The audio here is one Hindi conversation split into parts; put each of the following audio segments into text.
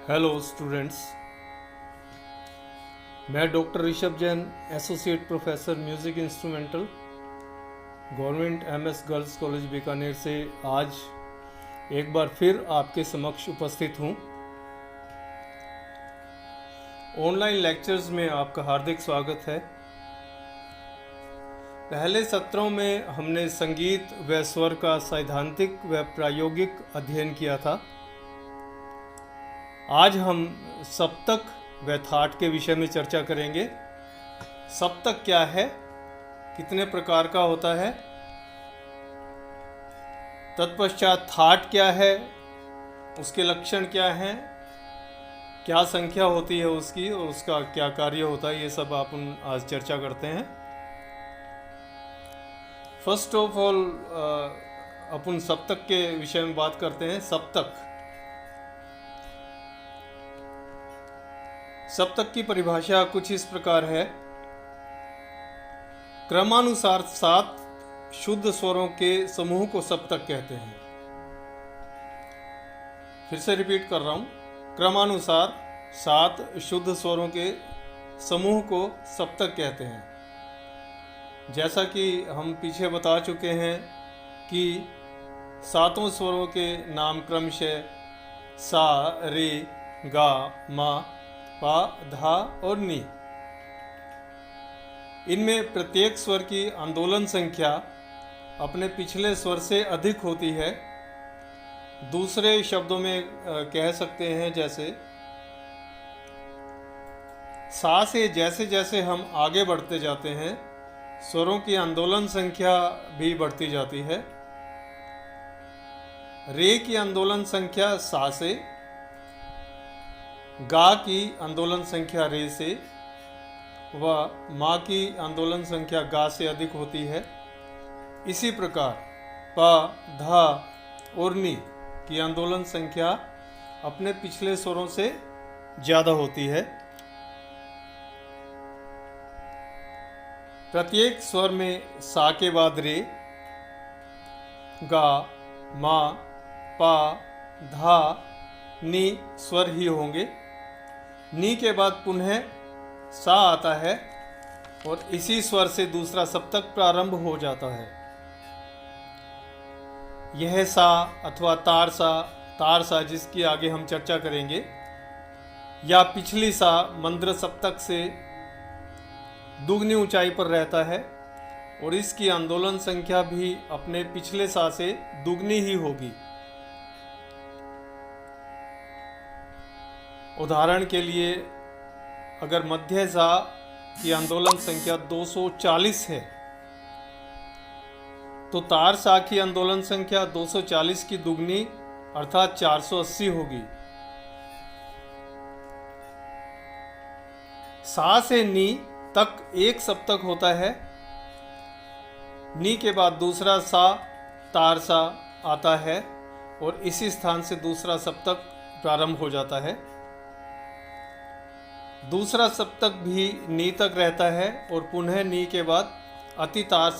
हेलो स्टूडेंट्स, मैं doctor Rishabh Jain, associate professor music instrumental, government MS girls college Bikaner से आज एक बार फिर आपके समक्ष उपस्थित हूँ। ऑनलाइन लेक्चर्स में आपका हार्दिक स्वागत है। पहले सत्रों में हमने संगीत व स्वर का सैद्धांतिक व प्रायोगिक अध्ययन किया था। आज हम सप्तक व थाट के विषय में चर्चा करेंगे। सप्तक क्या है, कितने प्रकार का होता है, तत्पश्चात थाट क्या है, उसके लक्षण क्या हैं, क्या संख्या होती है उसकी और उसका क्या कार्य होता है, ये सब अपन आज चर्चा करते हैं। फर्स्ट ऑफ ऑल अपन सप्तक के विषय में बात करते हैं। सप्तक की परिभाषा कुछ इस प्रकार है। क्रमानुसार 7 शुद्ध स्वरों के समूह को सप्तक कहते हैं। फिर से रिपीट कर रहा हूं, क्रमानुसार 7 शुद्ध स्वरों के समूह को सप्तक कहते हैं। जैसा कि हम पीछे बता चुके हैं कि 7 स्वरों के नाम क्रमशः सा, रे, गा, मा, पा, धा और नी। इनमें प्रत्येक स्वर की आंदोलन संख्या अपने पिछले स्वर से अधिक होती है। दूसरे शब्दों में कह सकते हैं, जैसे सा से जैसे जैसे हम आगे बढ़ते जाते हैं, स्वरों की आंदोलन संख्या भी बढ़ती जाती है। रे की आंदोलन संख्या सा से, गा की आंदोलन संख्या रे से व मा की आंदोलन संख्या गा से अधिक होती है। इसी प्रकार पा, धा और नी की आंदोलन संख्या अपने पिछले स्वरों से ज्यादा होती है। प्रत्येक स्वर में सा के बाद रे, गा, मा, पा, धा, नी स्वर ही होंगे। नी के बाद पुनः सा आता है और इसी स्वर से दूसरा सप्तक प्रारंभ हो जाता है। यह सा अथवा तार सा जिसकी आगे हम चर्चा करेंगे, या पिछली सा मंद्र सप्तक से दुगनी ऊंचाई पर रहता है और इसकी आंदोलन संख्या भी अपने पिछले सा से दुगनी ही होगी। उदाहरण के लिए, अगर मध्य सा की आंदोलन संख्या 240 है तो तार सा की आंदोलन संख्या 240 की दुगनी अर्थात 480 होगी। सा से नी तक एक सप्तक होता है। नी के बाद दूसरा सा, तार सा आता है और इसी स्थान से दूसरा सप्तक प्रारंभ हो जाता है। दूसरा सप्तक भी नी तक रहता है और पुनः नी के बाद अतितार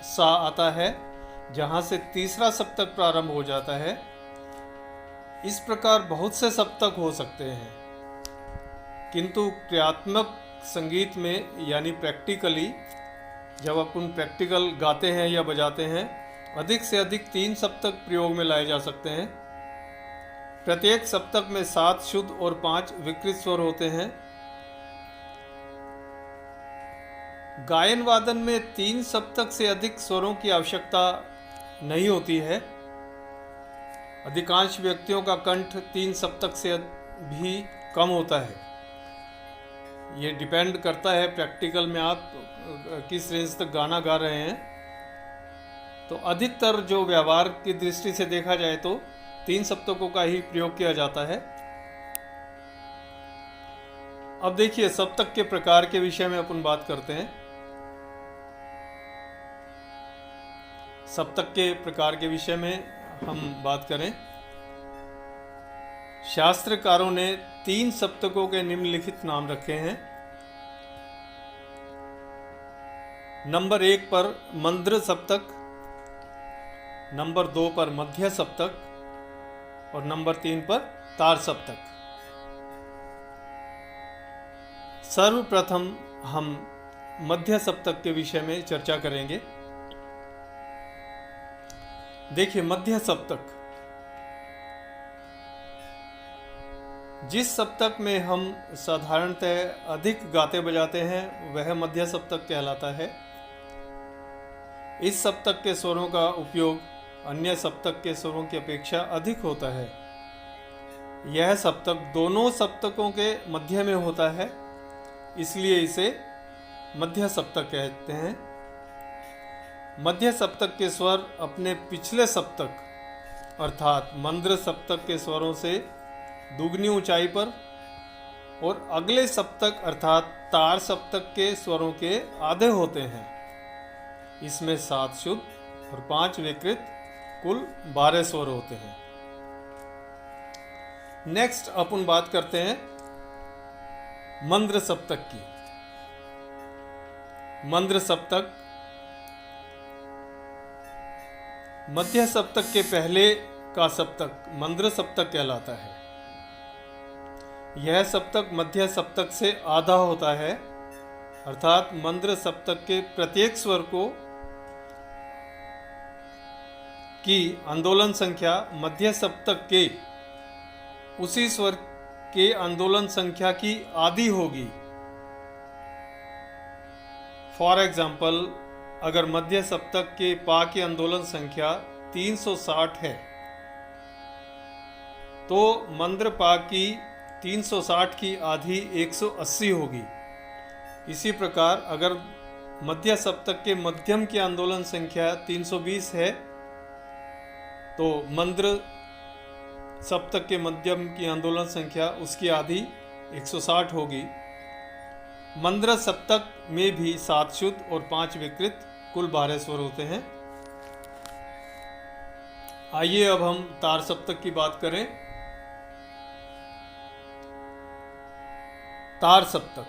सा आता है, जहां से तीसरा सप्तक प्रारंभ हो जाता है। इस प्रकार बहुत से सप्तक हो सकते हैं, किंतु क्रियात्मक संगीत में यानी प्रैक्टिकली जब अपन प्रैक्टिकल गाते हैं या बजाते हैं, अधिक से अधिक 3 सप्तक प्रयोग में लाए जा सकते हैं। प्रत्येक सप्तक में 7 शुद्ध और 5 विकृत स्वर होते हैं। गायन वादन में 3 सप्तक से अधिक स्वरों की आवश्यकता नहीं होती है। अधिकांश व्यक्तियों का कंठ 3 सप्तक से भी कम होता है। ये डिपेंड करता है प्रैक्टिकल में आप किस रेंज तक गाना गा रहे हैं। तो अधिकतर जो व्यवहार की दृष्टि से देखा जाए तो 3 सप्तकों का ही प्रयोग किया जाता है। अब देखिए, सप्तक के प्रकार के विषय में अपन बात करते हैं। सप्तक के प्रकार के विषय में हम बात करें, शास्त्रकारों ने 3 सप्तकों के निम्नलिखित नाम रखे हैं। नंबर 1 पर मंद्र सप्तक, नंबर 2 पर मध्य सप्तक, और नंबर 3 पर तार सप्तक। सर्वप्रथम हम मध्य सप्तक के विषय में चर्चा करेंगे। देखिए, मध्य सप्तक, जिस सप्तक में हम साधारणतः अधिक गाते बजाते हैं वह मध्य सप्तक कहलाता है। इस सप्तक के स्वरों का उपयोग अन्य सप्तक के स्वरों की अपेक्षा अधिक होता है। यह सप्तक दोनों सप्तकों के मध्य में होता है, इसलिए इसे मध्य सप्तक कहते हैं। मध्य सप्तक के स्वर अपने पिछले सप्तक अर्थात मंद्र सप्तक के स्वरों से दुगनी ऊंचाई पर और अगले सप्तक अर्थात तार सप्तक के स्वरों के आधे होते हैं। इसमें 7 शुद्ध और 5 विकृत कुल 12 स्वर होते हैं। नेक्स्ट अपन बात करते हैं मंद्र सप्तक की। मंद्र सप्तक मध्य सप्तक के पहले का सप्तक मंद्र सप्तक कहलाता है। यह सप्तक मध्य सप्तक से आधा होता है, अर्थात मंद्र सप्तक के प्रत्येक स्वर की आंदोलन संख्या मध्य सप्तक के उसी स्वर के आंदोलन संख्या की आधी होगी। फॉर एग्जाम्पल, अगर मध्य सप्तक के पा की आंदोलन संख्या 360 है तो मंद्र पा की 360 की आधी 180 होगी। इसी प्रकार अगर मध्य सप्तक के मध्यम की आंदोलन संख्या 320 है तो मंद्र सप्तक के मध्यम की आंदोलन संख्या उसकी आधी 160 होगी। मंद्र सप्तक में भी 7 शुद्ध और 5 विकृत कुल 12 स्वर होते हैं। आइए अब हम तार सप्तक की बात करें। तार सप्तक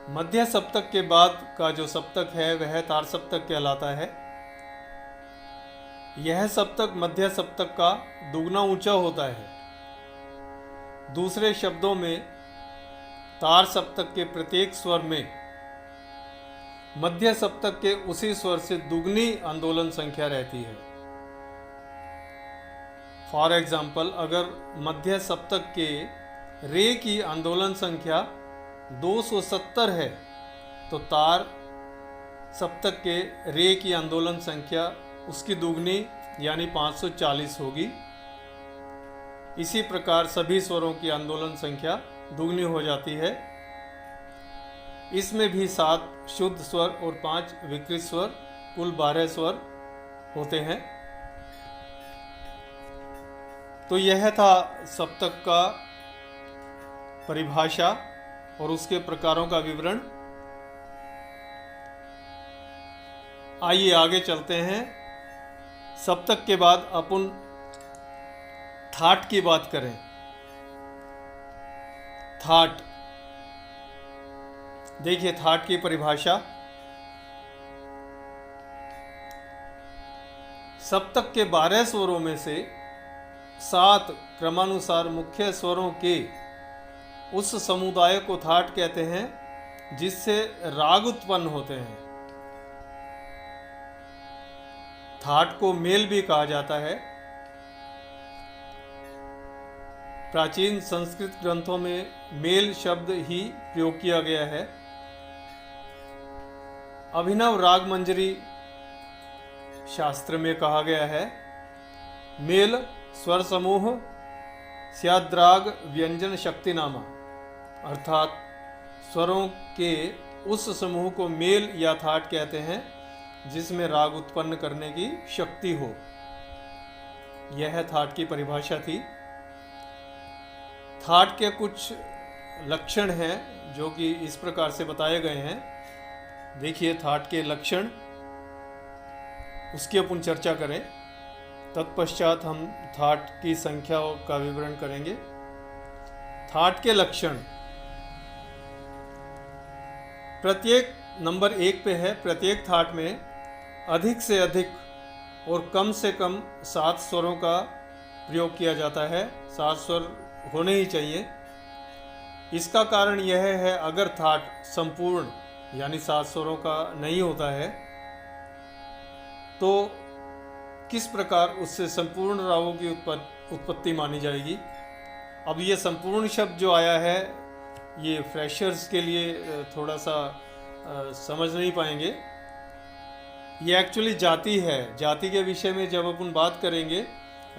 मध्य सप्तक के बाद का जो सप्तक है वह तार सप्तक कहलाता है। यह सप्तक मध्य सप्तक का दुगना ऊंचा होता है। दूसरे शब्दों में तार सप्तक के प्रत्येक स्वर में मध्य सप्तक के उसी स्वर से दुगनी आंदोलन संख्या रहती है। फॉर एग्जाम्पल, अगर मध्य सप्तक के रे की आंदोलन संख्या 270 है तो तार सप्तक के रे की आंदोलन संख्या उसकी दुगनी यानी 540 होगी। इसी प्रकार सभी स्वरों की आंदोलन संख्या दुगनी हो जाती है। इसमें भी 7 शुद्ध स्वर और 5 विकृत स्वर कुल 12 स्वर होते हैं। तो यह था सप्तक का परिभाषा और उसके प्रकारों का विवरण। आइए आगे चलते हैं। सप्तक के बाद अपन थाट की बात करें। थाट, देखिए थाट की परिभाषा। सप्तक के 12 स्वरों में से 7 क्रमानुसार मुख्य स्वरों के उस समुदाय को थाट कहते हैं जिससे राग उत्पन्न होते हैं। थाट को मेल भी कहा जाता है। प्राचीन संस्कृत ग्रंथों में मेल शब्द ही प्रयोग किया गया है। अभिनव राग मंजरी शास्त्र में कहा गया है, मेल स्वर समूह स्याद्राग व्यंजन शक्तिनामा, अर्थात स्वरों के उस समूह को मेल या थाट कहते हैं जिसमें राग उत्पन्न करने की शक्ति हो। यह थाट की परिभाषा थी। थाट के कुछ लक्षण हैं जो कि इस प्रकार से बताए गए हैं। देखिए थाट के लक्षण, उसकी अपन चर्चा करें। तत्पश्चात हम थाट की संख्या का विवरण करेंगे। थाट के लक्षण प्रत्येक नंबर 1 पे है। प्रत्येक थाट में अधिक से अधिक और कम से कम 7 स्वरों का प्रयोग किया जाता है, 7 स्वर होने ही चाहिए। इसका कारण यह है, अगर थाट संपूर्ण यानी 7 स्वरों का नहीं होता है तो किस प्रकार उससे संपूर्ण रागों की उत्पत्ति मानी जाएगी। अब ये संपूर्ण शब्द जो आया है, ये फ्रेशर्स के लिए थोड़ा सा समझ नहीं पाएंगे। ये एक्चुअली जाति है। जाति के विषय में जब अपन बात करेंगे,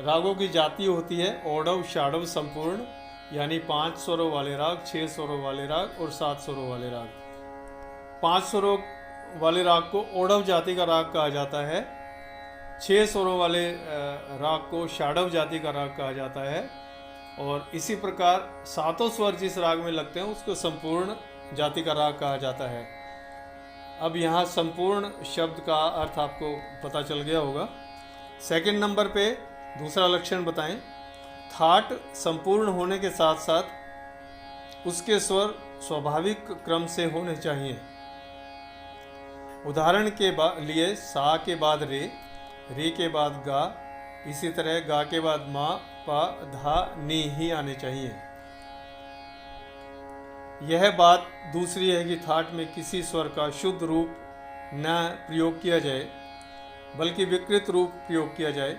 रागों की जाति होती है औडव, षाडव, संपूर्ण, यानी 5 स्वरों वाले राग, 6 स्वरों वाले राग और 7 स्वरों वाले राग। 5 स्वरों वाले राग को औडव जाति का राग कहा जाता है, 6 स्वरों वाले राग को षाडव जाति का राग कहा जाता है, और इसी प्रकार 7 स्वर जिस राग में लगते हैं उसको संपूर्ण जाति का राग कहा जाता है। अब यहाँ संपूर्ण शब्द का अर्थ आपको पता चल गया होगा। सेकंड नंबर पे दूसरा लक्षण बताएं। थाट संपूर्ण होने के साथ साथ उसके स्वर स्वाभाविक क्रम से होने चाहिए। उदाहरण के लिए सा के बाद रे, रे के बाद गा, इसी तरह गा के बाद मा, पा, धा, नी ही आने चाहिए। यह बात दूसरी है कि थाट में किसी स्वर का शुद्ध रूप न प्रयोग किया जाए, बल्कि विकृत रूप प्रयोग किया जाए।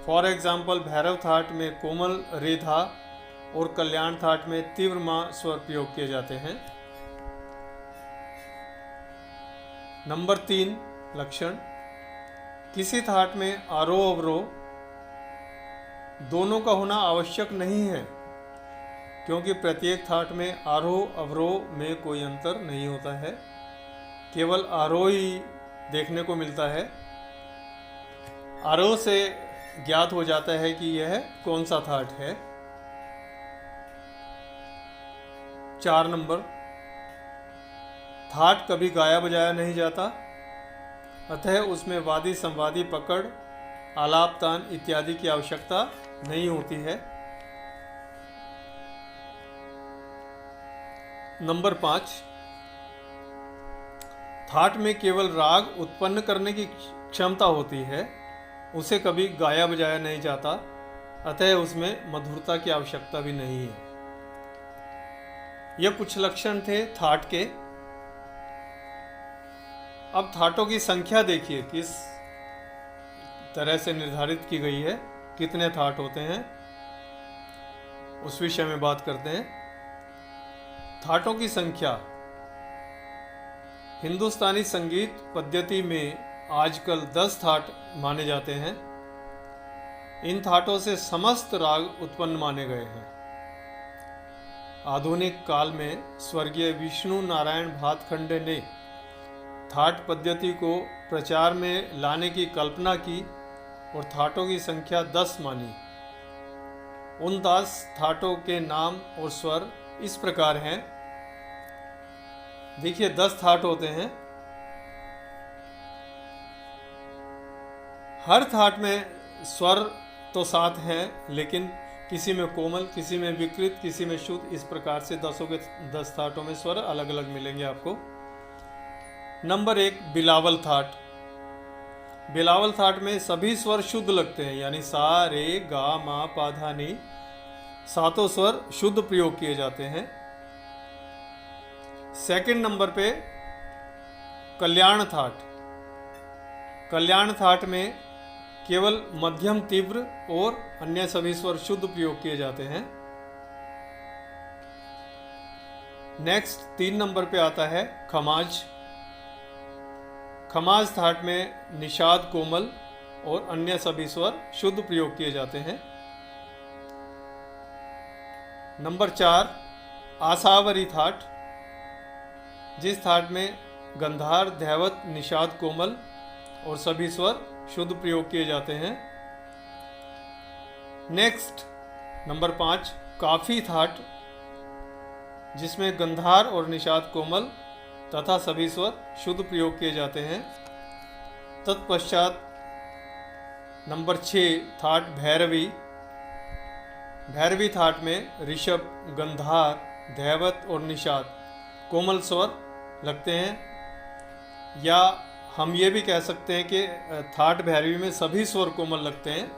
फॉर एग्जाम्पल, भैरव थाट में कोमल रेधा और कल्याण थाट में तीव्र मा स्वर प्रयोग किए जाते हैं। नंबर 3 लक्षण, किसी थाट में आरोह अवरोह दोनों का होना आवश्यक नहीं है, क्योंकि प्रत्येक थाट में आरोह अवरोह में कोई अंतर नहीं होता है, केवल आरोह ही देखने को मिलता है। आरोह से ज्ञात हो जाता है कि यह कौन सा थाट है। 4 नंबर, थाट कभी गाया बजाया नहीं जाता, अतः उसमें वादी संवादी पकड़, आलाप तान इत्यादि की आवश्यकता नहीं होती है। नंबर 5, थाट में केवल राग उत्पन्न करने की क्षमता होती है, उसे कभी गाया बजाया नहीं जाता, अतः उसमें मधुरता की आवश्यकता भी नहीं है। यह कुछ लक्षण थे थाट के। अब थाटों की संख्या देखिए किस तरह से निर्धारित की गई है, कितने थाट होते हैं, उस विषय में बात करते हैं। थाटों की संख्या हिंदुस्तानी संगीत पद्धति में आजकल 10 थाट माने जाते हैं। इन थाटों से समस्त राग उत्पन्न माने गए हैं। आधुनिक काल में स्वर्गीय विष्णु नारायण भातखंडे ने थाट पद्धति को प्रचार में लाने की कल्पना की और थाटों की संख्या 10 मानी। उन 10 थाटों के नाम और स्वर इस प्रकार हैं। देखिए 10 थाट होते हैं। हर थाट में स्वर तो 7 हैं, लेकिन किसी में कोमल, किसी में विकृत, किसी में शुद्ध, इस प्रकार से 10 थाटों में स्वर अलग अलग मिलेंगे आपको। नंबर 1, बिलावल थाट। बिलावल थाट में सभी स्वर शुद्ध लगते हैं, यानी सा, रे, गा, मा, पा, धा, नी, 7 स्वर शुद्ध प्रयोग किए जाते हैं। सेकंड नंबर पे कल्याण थाट। कल्याण थाट में केवल मध्यम, तीव्र और अन्य सभी स्वर शुद्ध प्रयोग किए जाते हैं। नेक्स्ट 3 नंबर पे आता है खमाज। खमाज थाट में निषाद, कोमल और अन्य सभी स्वर शुद्ध प्रयोग किए जाते हैं। नंबर 4, आसावरी थाट, जिस थाट में गंधार, धैवत, निषाद, कोमल और सभी स्वर शुद्ध प्रयोग किए जाते हैं। नेक्स्ट नंबर 5, काफी थाट, जिसमें गंधार और निषाद, कोमल तथा सभी स्वर शुद्ध प्रयोग किए जाते हैं। तत्पश्चात नंबर 6 थाट भैरवी। भैरवी थाट में ऋषभ, गंधार, धैवत और निषाद कोमल स्वर लगते हैं, या हम ये भी कह सकते हैं कि थाट भैरवी में सभी स्वर कोमल लगते हैं।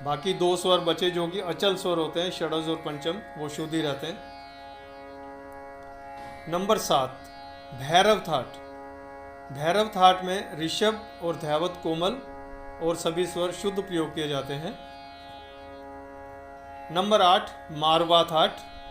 बाकी 2 स्वर बचे जो कि अचल स्वर होते हैं, षडज और पंचम, वो शुद्ध ही रहते हैं। नंबर 7, भैरव थाट। भैरव थाट में ऋषभ और धैवत कोमल और सभी स्वर शुद्ध प्रयोग किए जाते हैं। Number 8, Marwa that.